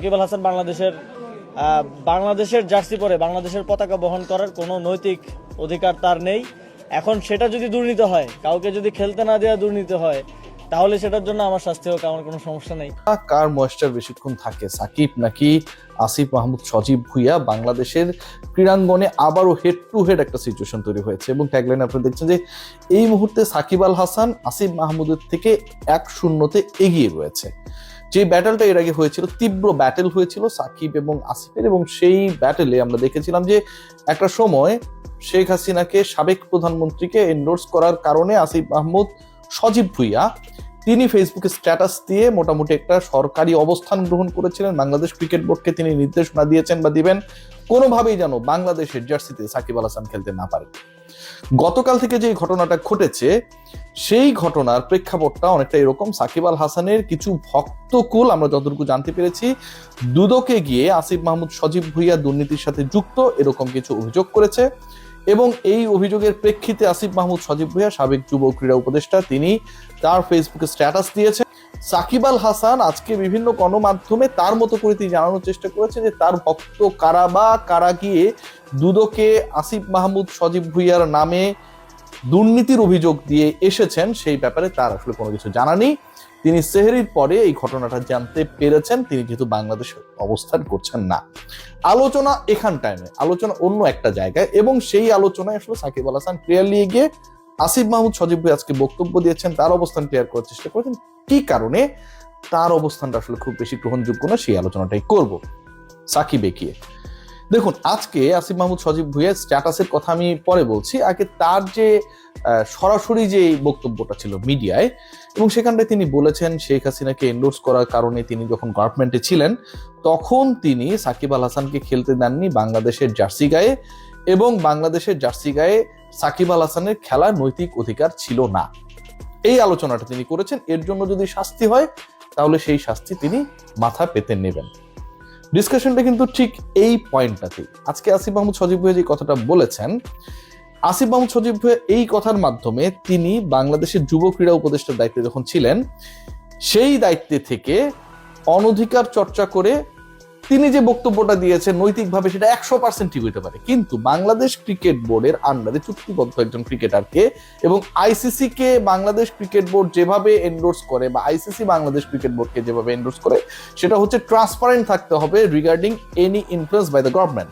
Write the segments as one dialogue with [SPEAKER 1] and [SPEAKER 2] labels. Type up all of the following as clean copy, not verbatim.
[SPEAKER 1] সাকিব আল হাসান বাংলাদেশের জার্সি পরে বাংলাদেশের পতাকা বহন করার কোনো নৈতিক অধিকার তার নেই। এখন সেটা যদি দুর্নীতি হয়, কাউকে যদি খেলতে না দেওয়া দুর্নীতি হয়, তাহলে সেটার জন্য আমার শাস্তি হোক, আমার কোনো সমস্যা নেই।
[SPEAKER 2] কার ময়েশ্চার বেশিক্ষণ থাকে, সাকিব নাকি আসিফ মাহমুদ সজীব ভুঁইয়া? বাংলাদেশের ক্রীড়াঙ্গনে আবারও হেড টু হেড একটা সিচুয়েশন তৈরি হয়েছে এবং ট্যাগলাইন আপনি দেখছেন যে এই মুহূর্তে সাকিব আল হাসান আসিফ মাহমুদের থেকে 1-0 এগিয়ে রয়েছে। যে ব্যাটেলটা এর আগে হয়েছিল, তীব্র ব্যাটেল হয়েছিল সাকিব এবং আসিফের, এবং সেই ব্যাটেলে আমরা দেখেছিলাম যে একটা সময় শেখ হাসিনাকে, সাবেক প্রধানমন্ত্রীকে এন্ডোর্স করার কারণে আসিফ মাহমুদ সজীব ভুঁইয়া তিনি ফেসবুকে স্ট্যাটাস দিয়ে মোটামুটি একটা সরকারি অবস্থান গ্রহণ করেছিলেন। বাংলাদেশ ক্রিকেট বোর্ডকে তিনি নির্দেশনা দিয়েছেন বা দিবেন কোনোভাবেই যেন বাংলাদেশের জার্সিতে সাকিব আল হাসান খেলতে না পারে। গতকাল থেকে যে ঘটনাটা ঘটেছে সেই ঘটনার প্রেক্ষাপটটা অনেকটা এরকম। সাকিব আল হাসানের কিছু ভক্তকুল, আমরা যতটুকু জানতে পেরেছি, দুদকে গিয়ে আসিফ মাহমুদ সজীব ভুঁইয়া দুর্নীতির সাথে যুক্ত এরকম কিছু অভিযোগ করেছে এবং এই অভিযোগের প্রেক্ষিতে আসিফ মাহমুদ সজীব ভুঁইয়া, সাবেক যুব ক্রীড়া উপদেষ্টা, তিনি তার ফেসবুকে স্ট্যাটাস দিয়েছেন। সাকিব আল হাসান আজকে বিভিন্ন গণমাধ্যমে তার মতো করে তিনি জানানোর চেষ্টা করেছেন যে তার ভক্ত কারা বা কারা গিয়ে দুদকে আসিফ মাহমুদ সজীব ভুঁইয়ার নামে দুর্নীতির অভিযোগ দিয়ে এসেছেন, সেই ব্যাপারে তার আসলে কোনো কিছু জানা নেই। তিনি সেহরির পরে এই ঘটনাটা জানতে পেরেছেন, তিনি যেহেতু বাংলাদেশে অবস্থান করছেন না। আলোচনা এখানটায় নয়, আলোচনা অন্য একটা জায়গায়, এবং সেই আলোচনায় আসলে সাকিব আল হাসান ক্লিয়ারলি গিয়ে আসিফ মাহমুদ সজীব ভাই আজকে বক্তব্য দিয়েছেন, তার অবস্থান ক্লিয়ার করার চেষ্টা করেছেন। কি কারণে তার অবস্থানটা আসলে খুব বেশি গ্রহণযোগ্য না, সেই আলোচনাটাই করব সাকিবে গিয়ে। দেখুন, আজকে আসিফ মাহমুদ সজীব ভুঁইয়ার স্ট্যাটাসের কথা আমি পরে বলছি, আগে তার যে সরাসরি যে বক্তব্যটা ছিল মিডিয়ায়, এবং সেখানটায় তিনি বলেছেন শেখ হাসিনাকে এন্ডোর্স করার কারণে তিনি যখন গভর্নমেন্টে ছিলেন তখন তিনি সাকিব আল হাসানকে খেলতে দেননি বাংলাদেশের জার্সি গায়ে, এবং বাংলাদেশের জার্সি গায়ে সাকিব আল হাসানের খেলার নৈতিক অধিকার ছিল না। এই আলোচনাটা তিনি করেছেন। এর জন্য যদি শাস্তি হয় তাহলে সেই শাস্তি তিনি মাথা পেতে নেবেন। ডিসকাশনটা কিন্তু ঠিক এই পয়েন্টটাতেই। আজকে আসিফ মাহমুদ সজীব ভুঁইয়া যে কথাটা বলেছেন, আসিফ মাহমুদ সজীব ভুঁইয়া এই কথার মাধ্যমে তিনি বাংলাদেশের যুব ক্রীড়া উপদেষ্টার দায়িত্বে যখন ছিলেন সেই দায়িত্বে থেকে অনধিকার চর্চা করে তিনি যে বক্তব্যটা দিয়েছেন নৈতিকভাবে সেটা 100% ঠিক হইতে পারে, কিন্তু বাংলাদেশ ক্রিকেট বোর্ডের আন্ডারে চুক্তিবদ্ধ একজন ক্রিকেটারকে এবং আইসিসি কে বাংলাদেশ ক্রিকেট বোর্ড যেভাবে এন্ডোর্স করে বা আইসিসি বাংলাদেশ ক্রিকেট বোর্ডকে যেভাবে এন্ডোর্স করে সেটা হচ্ছে ট্রান্সপারেন্ট থাকতে হবে regarding any influence by the government.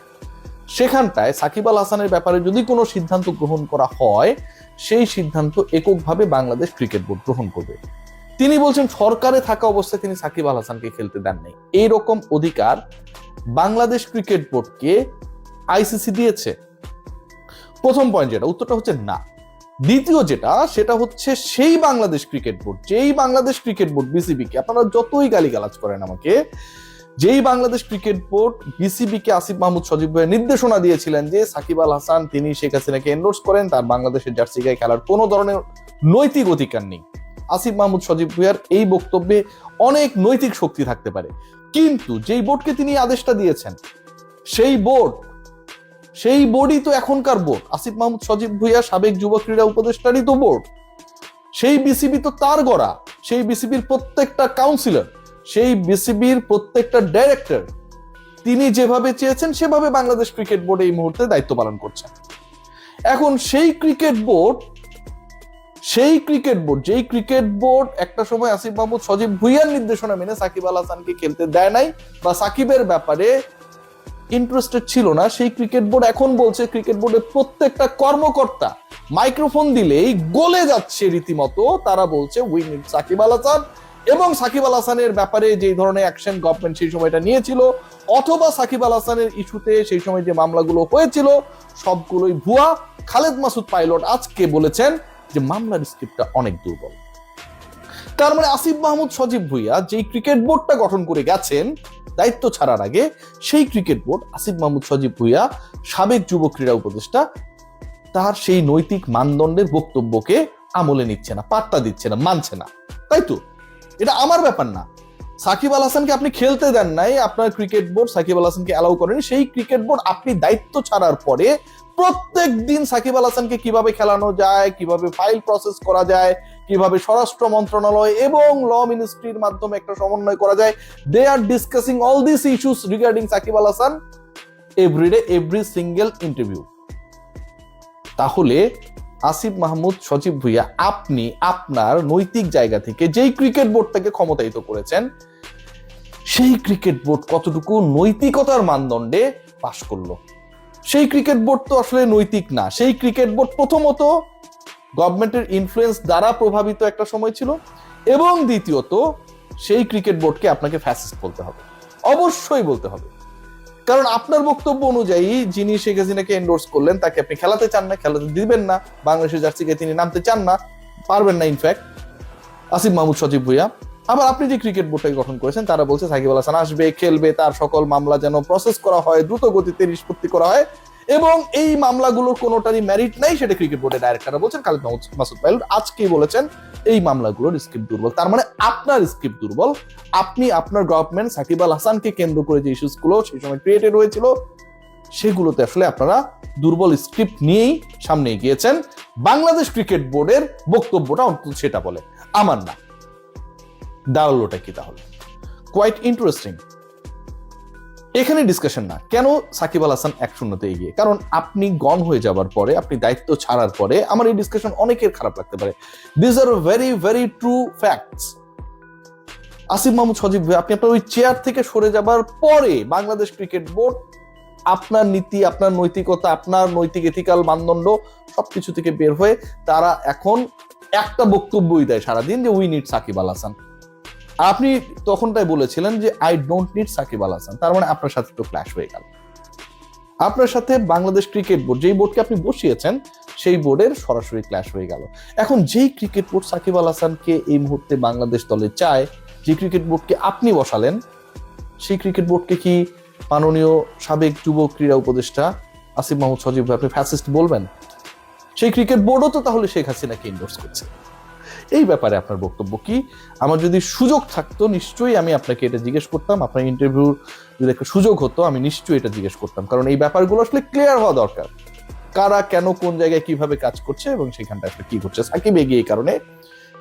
[SPEAKER 2] সেখানটায় সাকিব আল হাসানের ব্যাপারে যদি কোনো সিদ্ধান্ত গ্রহণ করা হয় সেই সিদ্ধান্ত এককভাবে বাংলাদেশ ক্রিকেট বোর্ড গ্রহণ করবে। তিনি বলছেন সরকারে থাকা অবস্থায় তিনি সাকিব আল হাসানকে খেলতে দেন নাই, এইরকম অধিকার বাংলাদেশ ক্রিকেট বোর্ডকে আইসিসি দিয়েছে। প্রথম পয়েন্ট যেটা, উত্তরটা হচ্ছে না। দ্বিতীয় যেটা, সেটা হচ্ছে সেই বাংলাদেশ ক্রিকেট বোর্ড, যেই বাংলাদেশ ক্রিকেট বোর্ড বিসিবি কে, আপনারা যতই গালিগালাজ করেন আমাকে, যেই বাংলাদেশ ক্রিকেট বোর্ড বিসিবি কে আসিফ মাহমুদ সজীব ভাই নির্দেশনা দিয়েছিলেন যে সাকিব আল হাসান তিনি শেখ হাসিনাকে এন্ডোর্স করেন, তার বাংলাদেশের জার্সি গায়ে খেলার কোনো ধরনের নৈতিক অধিকার নেই। আসিফ মাহমুদ সজীব ভুঁইয়ার এই বক্তব্যে অনেক নৈতিক শক্তি থাকতে পারে, কিন্তু যেই বোর্ডকে তিনি আদেশটা দিয়েছেন সেই বোর্ডই তো এখনকার বোর্ড। আসিফ মাহমুদ সজীব ভুঁইয়া সাবেক যুব ক্রীড়া উপদেষ্টারই তো বোর্ড। সেই বিসিবি তো তার গড়া, সেই বিসিবির প্রত্যেকটা কাউন্সিলর, সেই বিসিবির প্রত্যেকটা ডাইরেক্টর তিনি যেভাবে চেয়েছেন সেভাবে বাংলাদেশ ক্রিকেট বোর্ড এই মুহূর্তে দায়িত্ব পালন করছেন। এখন সেই ক্রিকেট বোর্ড যেই ক্রিকেট বোর্ড একটা সময় আসিফ মাহমুদ সজীব ভুঁইয়ার নির্দেশনা মেনে সাকিব আল হাসানকে খেলতে দেয় নাই বা সাকিবের ব্যাপারে ইন্টারেস্টেড ছিল না, সেই ক্রিকেট বোর্ড এখন বলছে ক্রিকেট বোর্ডের প্রত্যেকটা কর্মকর্তা মাইক্রোফোন দিলেই গলে যাচ্ছে রীতিমতো। তারা বলছে উই নিড সাকিব আল হাসান, এবং সাকিব আল হাসানের ব্যাপারে যে ধরনের অ্যাকশন গভর্নমেন্ট সেই সময়টা নিয়েছিল অথবা সাকিব আল হাসানের ইস্যুতে সেই সময় যে মামলাগুলো হয়েছিল সবগুলোই ভুয়া। খালেদ মাসুদ পাইলট আজকে বলেছেন যে মামলার স্ক্রিপ্টটা অনেক দুর্বল। তার মানে আসিফ মাহমুদ সজীব ভুঁইয়া যেই ক্রিকেট বোর্ডটা গঠন করে গেছেন দায়িত্ব ছাড়ার আগে, সেই ক্রিকেট বোর্ড আসিফ মাহমুদ সজীব ভুঁইয়া সাবেক যুব ক্রীড়া উপদেষ্টা তার সেই নৈতিক মানদণ্ডের বক্তব্যকে আমলে নিচ্ছে না, পাত্তা দিচ্ছে না, মানছে না। তাই তো, এটা আমার ব্যাপার না। সাকিব আল হাসানকে আপনি খেলতে দেন নাই, আপনার ক্রিকেট বোর্ড সাকিব আল হাসানকে অ্যালাউ করেনি। সেই ক্রিকেট বোর্ড আপনি দায়িত্ব ছাড়ার পরে প্রত্যেক দিন সাকিব আল হাসানকে কিভাবে খেলানো যায়, কিভাবে ফাইল প্রসেস করা যায়, কিভাবে স্বরাষ্ট্র মন্ত্রণালয় এবং ল মিনিস্ট্রির মাধ্যমে একটা সমন্বয় করা যায়। They are discussing all this issues regarding Sakib Al Hasan everyday, every single interview. তাহলে আসিফ মাহমুদ সজীব ভুইয়া, আপনি আপনার নৈতিক জায়গা থেকে যেই ক্রিকেট বোর্ডটাকে ক্ষমতায়িত করেছেন, সেই ক্রিকেট বোর্ড কতটুকু নৈতিকতার মানদণ্ডে পাশ করলো? সেই ক্রিকেট বোর্ড তো আসলে নৈতিক না। সেই ক্রিকেট বোর্ড প্রথমত গভর্নমেন্টের ইনফ্লুয়েন্স দ্বারা প্রভাবিত একটা সময় ছিল, এবং দ্বিতীয়ত সেই ক্রিকেট বোর্ডকে আপনাকে ফ্যাসিস্ট বলতে হবে, অবশ্যই বলতে হবে। কারণ আপনার বক্তব্য অনুযায়ী যিনি শেখ হাসিনাকে এন্ডোর্স করলেন তাকে আপনি খেলাতে চান না, খেলাতে দিবেন না, বাংলাদেশের জার্সিকে তিনি নামতে চান না, পারবেন না ইনফ্যাক্ট আসিফ মাহমুদ সজীব ভুইয়া। আবার আপনি যে ক্রিকেট বোর্ডটাকে গঠন করেছেন তারা বলছে সাকিব আল হাসান আসবে, খেলবে, তার সকল মামলা যেন প্রসেস করা হয়, দ্রুত গতিতে নিষ্পত্তি করা হয়, এবং এই মামলাগুলোর কোনোটারই মেরিট নাই, সেটা ক্রিকেট বোর্ডের ডাইরেক্টররা বলছেন। খালিদ মাসুদ পাইলট আজকেই বলেছেন এই মামলাগুলোর স্ক্রিপ্ট দুর্বল। তার মানে আপনার স্ক্রিপ্ট দুর্বল। আপনি আপনার গভর্নমেন্ট সাকিব আল হাসানকে কেন্দ্র করে যে ইস্যুসগুলো সেই সময় ক্রিয়েটেড হয়েছিল সেগুলোতে আসলে আপনারা দুর্বল স্ক্রিপ্ট নিয়েই সামনে এগিয়েছেন। বাংলাদেশ ক্রিকেট বোর্ডের বক্তব্যটা অন্তত সেটা বলে, আমার না। দাঁড়ালোটা কি তাহলে? Quite interesting. এখানে ডিসকাশন না কেন সাকিব আল হাসান 1-0 এগিয়ে, কারণ আপনি গন হয়ে যাবার পরে, আপনি দায়িত্ব ছাড়ার পরে আমার এই ডিসকাশন অনেকের খারাপ লাগতে পারে। This are very very true facts. Asif Mahmud Sajib ভাই, আপনি আপনার ওই চেয়ার থেকে সরে যাবার পরে বাংলাদেশ ক্রিকেট বোর্ড আপনার নীতি, আপনার নৈতিকতা, আপনার নৈতিক এথিক্যাল মানদণ্ড সবকিছু থেকে বের হয়ে তারা এখন একটা বক্তব্যই দেয় সারাদিন যে উই নিড সাকিব আল হাসান। আপনি তখনটাই বলেছিলেন যে I don't need Shakib Al Hasan. তার মানে আপনার সাথে তো ক্ল্যাশ হয়ে গেল। আপনার সাথে বাংলাদেশ ক্রিকেট বোর্ড, যেই বোর্ডকে আপনি বসিয়েছেন সেই বোর্ডের সরাসরি ক্ল্যাশ হয়ে গেল। এখন যেই ক্রিকেট বোর্ড সাকিব আল হাসানকে এই মুহূর্তে বাংলাদেশ দলে চায়, যে ক্রিকেট বোর্ডকে আপনি বসালেন, সেই ক্রিকেট বোর্ডকে কি মাননীয় সাবেক যুব ক্রীড়া উপদেষ্টা আসিফ মাহমুদ সজীব ভাই আপনি ফ্যাসিস্ট বলবেন? সেই ক্রিকেট বোর্ডও তো তাহলে শেখ হাসিনাকে এন্ডোর্স করছে। এই ব্যাপারে আপনার বক্তব্য কি? আমার যদি সুযোগ থাকতো নিশ্চয়ই আমি আপনাকে এটা জিজ্ঞেস করতাম। আপনার ইন্টারভিউ যদি একটা সুযোগ হতো আমি নিশ্চয়ই এটা জিজ্ঞেস করতাম, কারণ এই ব্যাপারগুলো আসলে ক্লিয়ার হওয়া দরকার। কারা কেন কোন জায়গায় কিভাবে কাজ করছে এবং সেখানটা আসলে কি করছে। সাকিব এগিয়ে এই কারণে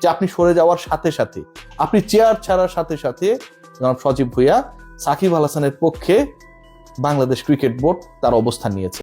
[SPEAKER 2] যে আপনি সরে যাওয়ার সাথে সাথে, আপনি চেয়ার ছাড়ার সাথে সাথে জনাব সজীব ভুইয়া সাকিব আল হাসানের পক্ষে বাংলাদেশ ক্রিকেট বোর্ড তার অবস্থান নিয়েছে।